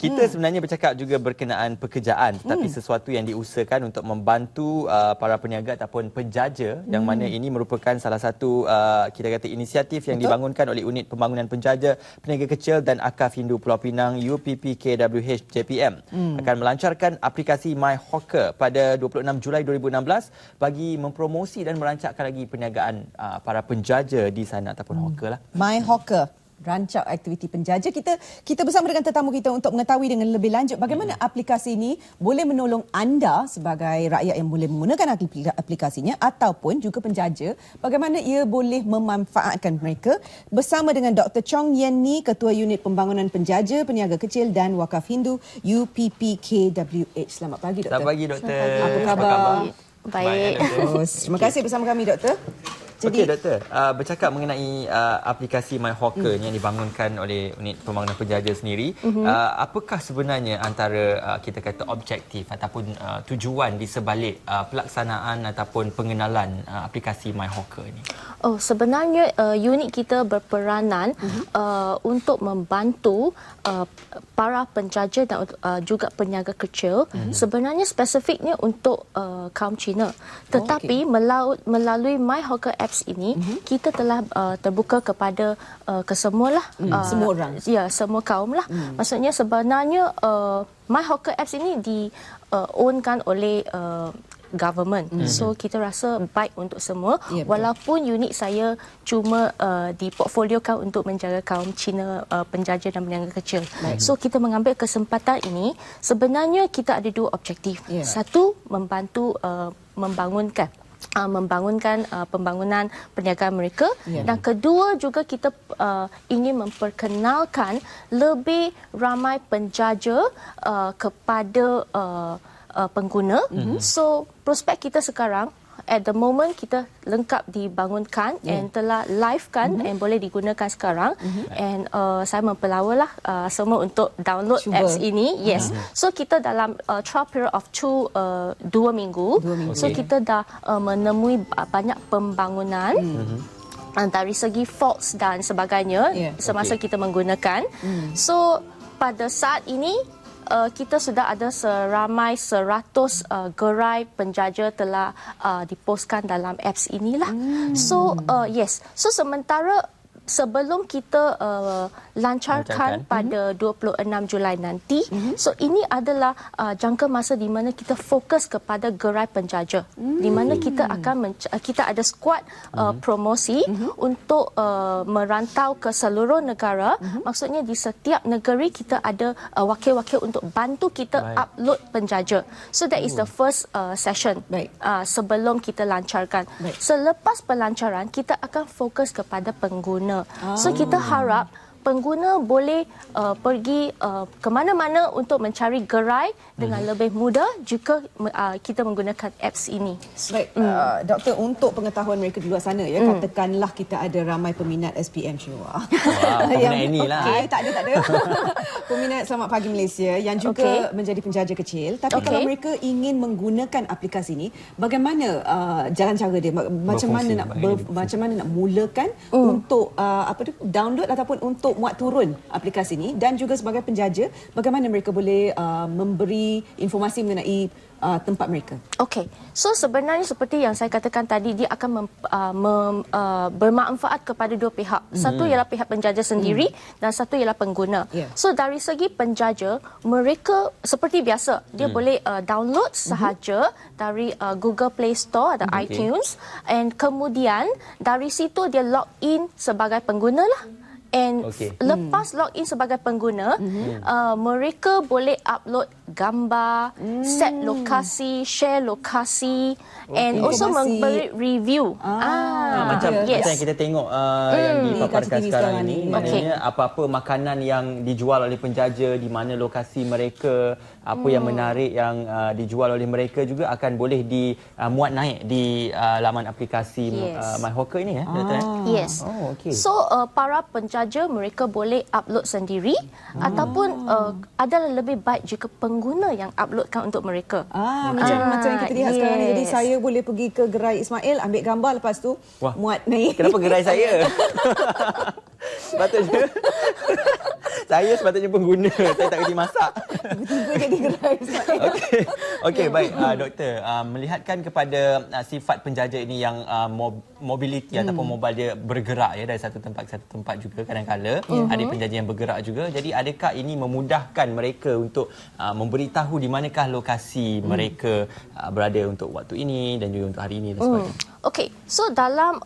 Kita sebenarnya bercakap juga berkenaan pekerjaan, tetapi sesuatu yang diusahakan untuk membantu para peniaga ataupun penjaja, yang mana ini merupakan salah satu kita kata inisiatif yang dibangunkan oleh Unit Pembangunan Penjaja, Peniaga Kecil dan Akaf Hindu Pulau Pinang UPPKWH JPM akan melancarkan aplikasi My Hawker pada 26 Julai 2016 bagi mempromosi dan merancakkan lagi perniagaan para penjaja di sana ataupun hawker lah. My Hawker, rancak aktiviti penjaja. Kita bersama dengan tetamu kita untuk mengetahui dengan lebih lanjut bagaimana aplikasi ini boleh menolong anda sebagai rakyat yang boleh menggunakan aplikasinya ataupun juga penjaja, bagaimana ia boleh memanfaatkan mereka. Bersama dengan Dr. Chong Yen Ni, Ketua Unit Pembangunan Penjaja, Peniaga Kecil dan Wakaf Hindu UPPKWH. Selamat pagi, Doktor. Selamat pagi, Doktor. Apa khabar? Baik. Terima kasih bersama kami, Doktor. Okey, Doktor. Bercakap mengenai aplikasi My Hawker yang dibangunkan oleh Unit Pembangunan Penjaja sendiri, apakah sebenarnya antara kita kata objektif ataupun tujuan di sebalik pelaksanaan ataupun pengenalan aplikasi My Hawker ini? Oh, sebenarnya unit kita berperanan untuk membantu para penjaja dan juga peniaga kecil. Sebenarnya spesifiknya untuk kaum Cina. Tetapi melalui My Hawker Apps ini kita telah terbuka kepada kesemualah semua orang. Ya, semua kaum lah. Maksudnya sebenarnya My Hawker Apps ini ownkan oleh government. So kita rasa baik untuk semua, walaupun unit saya cuma diportfoliokan untuk menjaga kaum Cina penjaja dan peniaga kecil. So kita mengambil kesempatan ini, sebenarnya kita ada dua objektif. Satu, membantu membangunkan pembangunan perniagaan mereka, dan kedua juga kita ingin memperkenalkan lebih ramai penjaja kepada pengguna. So prospek kita sekarang at the moment kita lengkap dibangunkan and telah live kan and boleh digunakan sekarang, and saya mempelawalah semua untuk download apps ini. So kita dalam trial period of 2 minggu. So kita dah menemui banyak pembangunan dari segi faults dan sebagainya semasa kita menggunakan. So pada saat ini kita sudah ada seramai 100 gerai penjaja telah dipostkan dalam apps inilah. So so sementara sebelum kita lancarkan pada 26 Julai nanti, so ini adalah jangka masa di mana kita fokus kepada gerai penjaja, di mana kita akan kita ada skuad promosi untuk merantau ke seluruh negara. Maksudnya di setiap negeri kita ada wakil-wakil untuk bantu kita upload penjaja. So that is the first session sebelum kita lancarkan. Selepas pelancaran kita akan fokus kepada pengguna. So kita harap pengguna boleh pergi ke mana-mana untuk mencari gerai dengan lebih mudah jika kita menggunakan apps ini. Baik, Doktor, untuk pengetahuan mereka di luar sana, ya, katakanlah kita ada ramai peminat SPM Syua. Peminat inilah. Tak ada. Peminat Selamat Pagi Malaysia yang juga menjadi penjaja kecil. Tapi kalau mereka ingin menggunakan aplikasi ini, bagaimana jalan cara dia? Macam mana nak mulakan untuk download ataupun untuk muat turun aplikasi ini, dan juga sebagai penjaja bagaimana mereka boleh memberi informasi mengenai tempat mereka. Okey. So sebenarnya seperti yang saya katakan tadi, dia akan bermanfaat kepada dua pihak. Satu ialah pihak penjaja sendiri dan satu ialah pengguna. So dari segi penjaja, mereka seperti biasa, dia boleh download sahaja dari Google Play Store atau iTunes, and kemudian dari situ dia log in sebagai pengguna lah. And lepas login sebagai pengguna, mereka boleh upload gambar, set lokasi, share lokasi, and also memberi review. Macam yang kita tengok yang dipaparkan sekarang ini, maknanya apa-apa makanan yang dijual oleh penjaja, di mana lokasi mereka, apa yang menarik yang dijual oleh mereka juga akan boleh dimuat naik di laman aplikasi My Hawker ini, ya, Doktor? Yes. So para penjaja mereka boleh upload sendiri, ataupun adalah lebih baik jika pengguna yang uploadkan untuk mereka. Macam yang kita lihat sekarang ni. Jadi saya boleh pergi ke gerai Ismail, ambil gambar, lepas tu muat naik. Kenapa gerai saya? Sepatutnya Saya sepatutnya pengguna. Saya tak kerti masak. Tiba-tiba jadi gerai. Okey, baik doktor. Melihatkan kepada sifat penjaja ini yang mobility ataupun mobile dia bergerak ya dari satu tempat ke satu tempat juga kadang-kala. Ada penjaja yang bergerak juga. Jadi adakah ini memudahkan mereka untuk memberitahu di manakah lokasi mereka berada untuk waktu ini dan juga untuk hari ini dan sebagainya. Okey, so dalam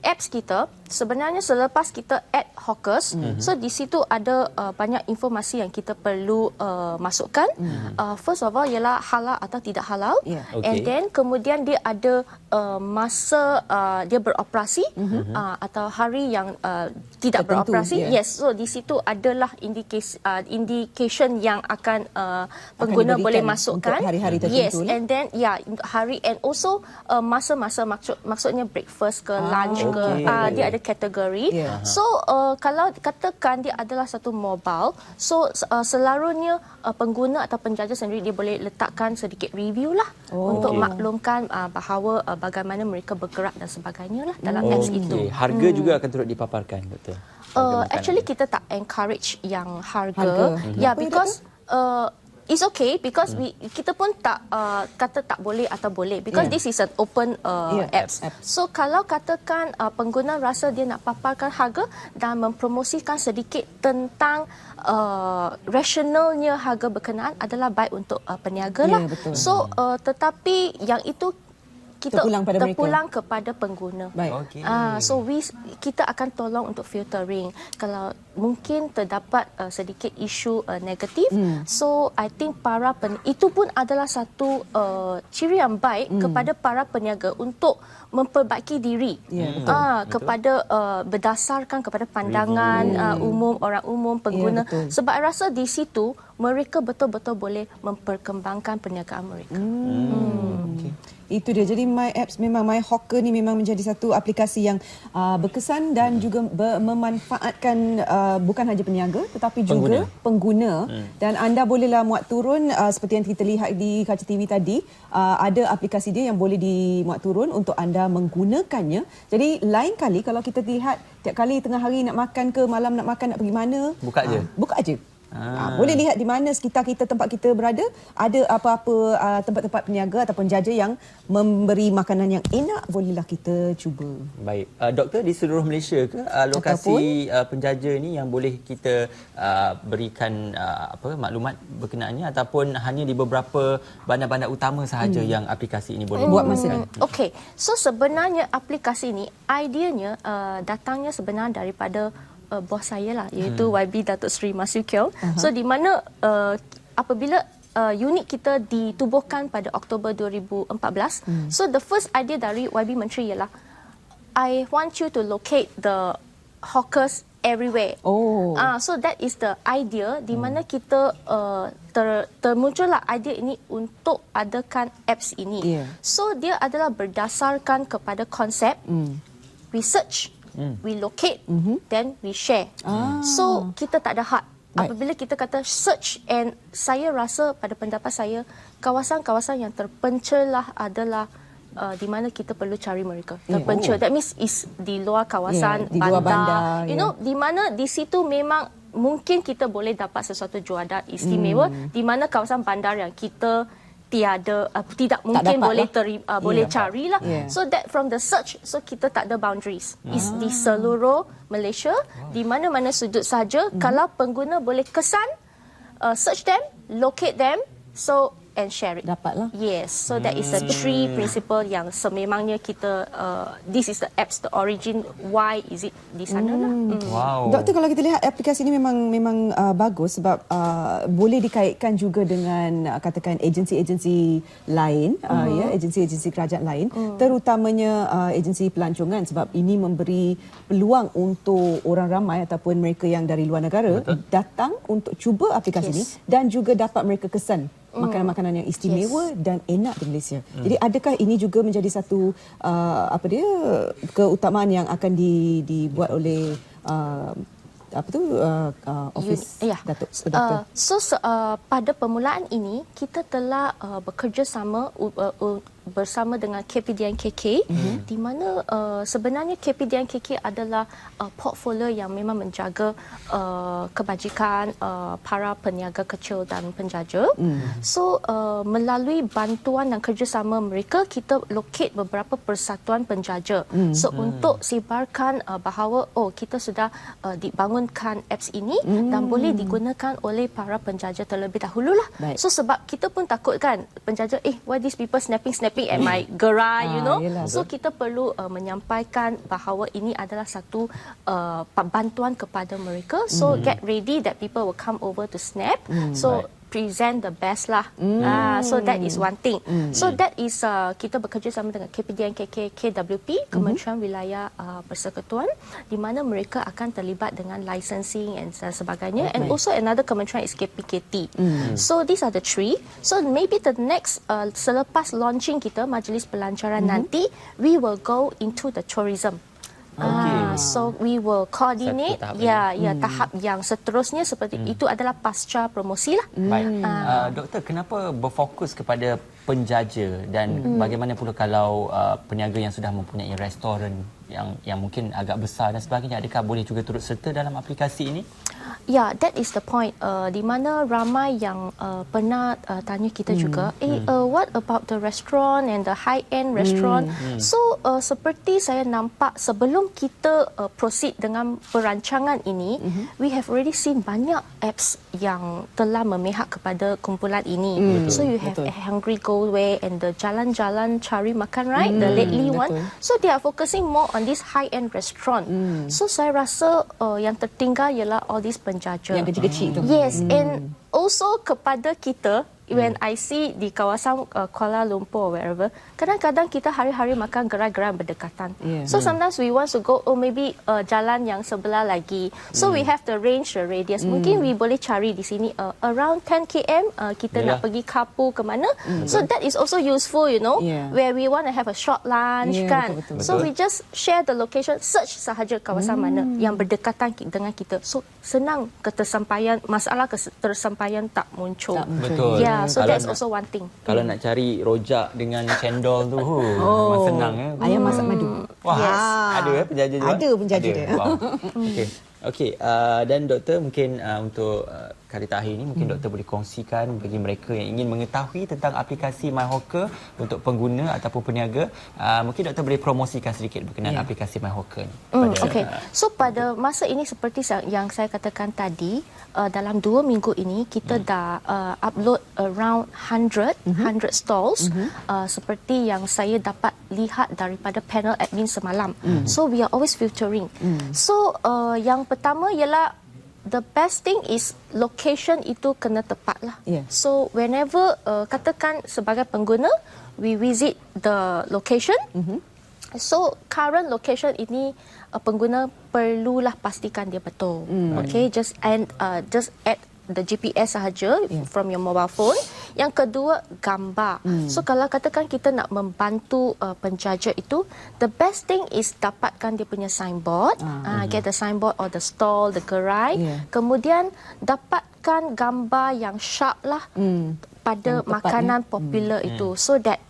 apps kita, sebenarnya selepas kita add hawkers, so di situ ada banyak informasi yang kita perlu masukkan. First of all ialah halal atau tidak halal. And then kemudian dia ada masa dia beroperasi atau hari yang tidak tertentu, beroperasi. Yes, so di situ adalah indication yang akan pengguna boleh masukkan. Untuk hari-hari tertentu. Yes, and then untuk hari and also masa-masa maksudnya breakfast ke lunch ke dia ada kategori. So kalau katakan dia adalah satu mobile, so selalunya pengguna atau penjaja sendiri dia boleh letakkan sedikit review lah untuk maklumkan bahawa bagaimana mereka bergerak dan sebagainya lah dalam apps itu. Harga juga akan turut dipaparkan, doktor. Actually kita tak encourage yang harga. Yeah, because it's okay because kita pun tak kata tak boleh atau boleh because this is an open apps. So kalau katakan pengguna rasa dia nak paparkan harga dan mempromosikan sedikit tentang rasionalnya harga berkenaan adalah baik untuk peniaga lah. So tetapi yang itu kita terpulang kepada pengguna. So kita akan tolong untuk filtering. Kalau mungkin terdapat sedikit isu negatif, so I think itu pun adalah satu ciri yang baik kepada para peniaga untuk memperbaiki diri kepada berdasarkan kepada pandangan umum, orang umum, pengguna. Sebab rasa di situ mereka betul-betul boleh memperkembangkan perniagaan mereka. Itu dia. Jadi My Apps memang My Hawker ni memang menjadi satu aplikasi yang berkesan dan juga memanfaatkan bukan sahaja peniaga tetapi juga pengguna. Dan anda bolehlah muat turun seperti yang kita lihat di kaca TV tadi, ada aplikasi dia yang boleh dimuat turun untuk anda menggunakannya. Jadi lain kali kalau kita lihat tiap kali tengah hari nak makan ke malam nak makan nak pergi mana, buka aje. Boleh lihat di mana sekitar kita, tempat kita berada, ada apa-apa tempat-tempat peniaga ataupun jaja yang memberi makanan yang enak, bolehlah kita cuba. Baik, doktor, di seluruh Malaysia ke lokasi penjaja ni yang boleh kita berikan maklumat berkenaannya ataupun hanya di beberapa bandar-bandar utama sahaja yang aplikasi ini boleh buat masa ni? Okey, so sebenarnya aplikasi ni ideanya datangnya sebenarnya daripada bos saya lah, iaitu YB Datuk Seri Masukiong. So di mana apabila unit kita ditubuhkan pada Oktober 2014, so the first idea dari YB Menteri ialah I want you to locate the hawkers everywhere. So that is the idea di mana kita termuncullah idea ini untuk adakan apps ini. So dia adalah berdasarkan kepada konsep research, we locate, then we share. So kita tak ada had. Apabila kita kata search, and saya rasa pada pendapat saya kawasan-kawasan yang terpencil lah adalah di mana kita perlu cari mereka. Terpencil, that means is di luar kawasan bandar. You know, di mana di situ memang mungkin kita boleh dapat sesuatu juadan istimewa di mana kawasan bandar yang kita tidak mungkin boleh carilah. So that from the search, so kita tak ada boundaries. Is di seluruh Malaysia, di mana-mana sudut saja. Kalau pengguna boleh kesan, search them, locate them, so and share it. Dapatlah. Yes, so that is the three principle yang sememangnya kita this is the apps, the origin, why is it di sana lah. Wow. Doktor, kalau kita lihat aplikasi ini memang bagus sebab boleh dikaitkan juga dengan katakan agensi-agensi lain, agensi-agensi kerajaan lain, terutamanya agensi pelancongan, sebab ini memberi peluang untuk orang ramai ataupun mereka yang dari luar negara datang untuk cuba aplikasi ini dan juga dapat mereka kesan makanan-makanan yang istimewa dan enak di Malaysia. Jadi adakah ini juga menjadi satu keutamaan yang akan dibuat oleh office Datuk? So pada permulaan ini kita telah bekerjasama bersama dengan KPDNKK di mana sebenarnya KPDNKK adalah portfolio yang memang menjaga kebajikan para peniaga kecil dan penjaja. So melalui bantuan dan kerjasama mereka, kita locate beberapa persatuan penjaja. So untuk sebarkan bahawa kita sudah dibangunkan apps ini dan boleh digunakan oleh para penjaja terlebih dahululah. So sebab kita pun takut kan penjaja why these people snapping at my gerai, you know. So kita perlu menyampaikan bahawa ini adalah satu bantuan kepada mereka. So get ready that people will come over to snap. So present the best lah. So that is one thing. So that is kita bekerja sama dengan KPDNKK, KWP, Kementerian Wilayah Persekutuan, di mana mereka akan terlibat dengan licensing and sebagainya. And also another kementerian is KPKT. So these are the three. So maybe the next selepas launching kita majlis pelancaran nanti, we will go into the tourism. So we will coordinate tahap yang seterusnya seperti itu adalah pasca promosi lah. Baik. Doktor, kenapa berfokus kepada penjaja dan bagaimana pula kalau peniaga yang sudah mempunyai restoran yang mungkin agak besar dan sebagainya, adakah boleh juga turut serta dalam aplikasi ini? Yeah, that is the point. Di mana ramai yang pernah tanya kita juga, what about the restaurant and the high-end restaurant? So, seperti saya nampak sebelum kita proceed dengan perancangan ini, we have already seen banyak apps yang telah memihak kepada kumpulan ini. So, you have Hungry Go Way and the Jalan-Jalan Cari Makan, right? The lately one. So, they are focusing more on this high-end restaurant. So, saya rasa yang tertinggal ialah all these penjaja. Yang kecil-kecil tu. Yes, and also kepada kita, when I see di kawasan Kuala Lumpur or wherever, kadang-kadang kita hari-hari makan gerai-gerai berdekatan. So sometimes we want to go, maybe jalan yang sebelah lagi. So we have to range the radius. Mungkin we boleh cari di sini around 10 km kita nak pergi Kapu ke mana. So that is also useful, you know, where we want to have a short lunch kan. Betul. So we just share the location, search sahaja kawasan mana yang berdekatan dengan kita. So senang ketersampaian, masalah ketersampaian tak muncul. Betul. So that's also one thing. Kalau nak cari rojak dengan cendol tu, memang senang ya. Ayam masak madu. Wah, Yes. ada penjaja juga. Ada penjaja dia. Wow. Okey, dan doktor mungkin untuk kali terakhir ini mungkin doktor boleh kongsikan bagi mereka yang ingin mengetahui tentang aplikasi MyHawker untuk pengguna ataupun peniaga, mungkin doktor boleh promosikan sedikit berkenaan aplikasi MyHawker ni. Okey. So pada masa ini seperti yang saya katakan tadi, dalam 2 minggu ini kita dah upload around 100 stalls seperti yang saya dapat lihat daripada panel admin semalam. So we are always filtering. So yang pertama ialah the best thing is location itu kena tepat lah. So whenever katakan sebagai pengguna we visit the location, so current location ini pengguna perlulah pastikan dia betul. Okay, just add the GPS sahaja from your mobile phone. Yang kedua, gambar. So kalau katakan kita nak membantu penjaja itu, the best thing is dapatkan dia punya signboard, get the signboard or the stall, the gerai. Kemudian dapatkan gambar yang sharp lah pada makanan popular itu, so that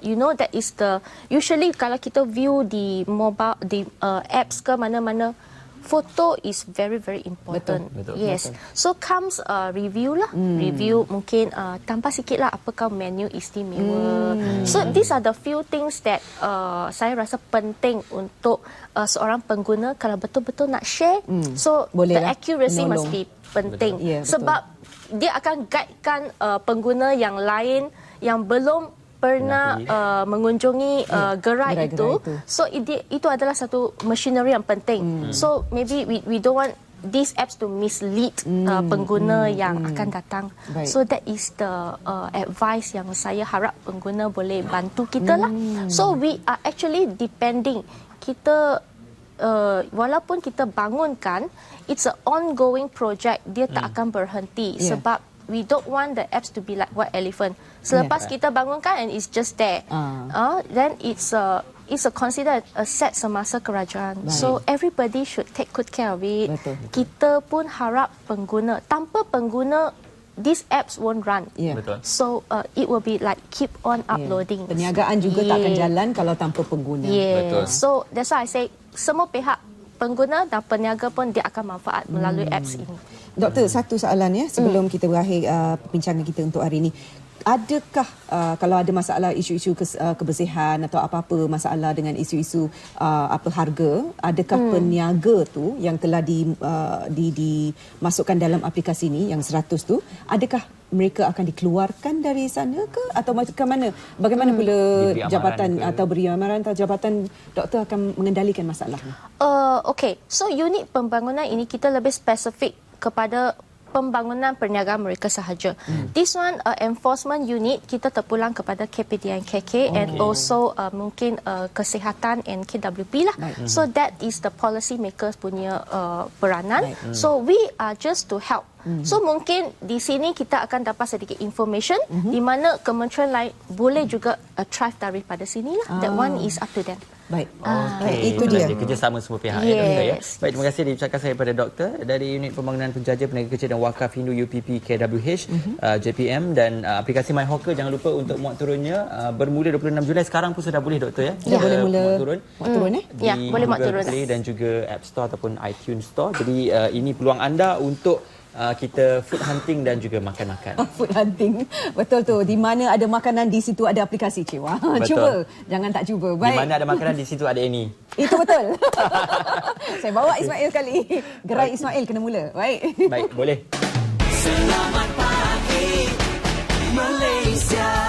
you know that is the usually kalau kita view di mobile di apps ke mana-mana, foto is very important. Betul. Yes. So comes review lah. Review mungkin tambah sikit lah apakah menu istimewa. So these are the few things that saya rasa penting untuk seorang pengguna kalau betul-betul nak share. So boleh the lah accuracy menolong. must be penting. Sebab dia akan guidekan pengguna yang lain yang belum pernah mengunjungi gerai itu. So itu adalah satu machinery yang penting. So maybe we don't want these apps to mislead pengguna yang akan datang. So that is the advice yang saya harap pengguna boleh bantu kita lah. So we are actually depending. Kita walaupun kita bangunkan, it's an ongoing project. Dia tak akan berhenti sebab we don't want the apps to be like white elephant. Selepas kita bangunkan and it's just there, then it's a considered aset semasa kerajaan. So everybody should take good care of it. Kita pun harap pengguna, tanpa pengguna these apps won't run. Ya. Betul. So it will be like keep on uploading. Perniagaan juga tak akan jalan kalau tanpa pengguna. Betul. So that's why I say semua pihak, pengguna dan peniaga pun dia akan manfaat melalui apps ini. Doktor, satu soalan ya sebelum kita berakhir perbincangan kita untuk hari ini. Adakah kalau ada masalah isu-isu kebersihan atau apa-apa masalah dengan isu-isu harga, adakah peniaga tu yang telah dimasukkan dalam aplikasi ini yang 100 tu, adakah mereka akan dikeluarkan dari sana ke atau macam mana? Bagaimana pula Diberi amaran jabatan ke? atau beri amaran atau jabatan doktor akan mengendalikan masalah ni? Okay, so unit pembangunan ini kita lebih spesifik kepada pembangunan perniagaan mereka sahaja. This one enforcement unit kita terpulang kepada KPDN KK and also mungkin kesihatan and KWP lah. So that is the policy makers punya peranan. So we are just to help. So mungkin di sini kita akan dapat sedikit information di mana kementerian lain boleh juga thrive daripada sini lah. That one is up to them. Baik. Okey, Itu dia. kerjasama semua pihak Yes. doktor ya. Baik, terima kasih diucapkan saya kepada doktor dari Unit Pembangunan Penjaja Peniaga Kecil dan Wakaf Hindu UPP KWH JPM dan aplikasi My Hawker jangan lupa untuk muat turunnya bermula 26 Julai. Sekarang pun sudah boleh doktor ya. Ya, boleh mula muat turun. muat turun Di Ya, boleh muat Google turun. Play dan juga App Store ataupun iTunes Store. Jadi ini peluang anda untuk kita food hunting dan juga makan-makan. Food hunting. Betul tu. Di mana ada makanan, di situ ada aplikasi. Cewa. Betul. Cuba. Jangan tak cuba. Di Baik. mana ada makanan di situ ada ini. Itu betul. Saya bawa Ismail sekali. Gerai Ismail kena mula. Baik. Baik, boleh. Selamat pagi Malaysia.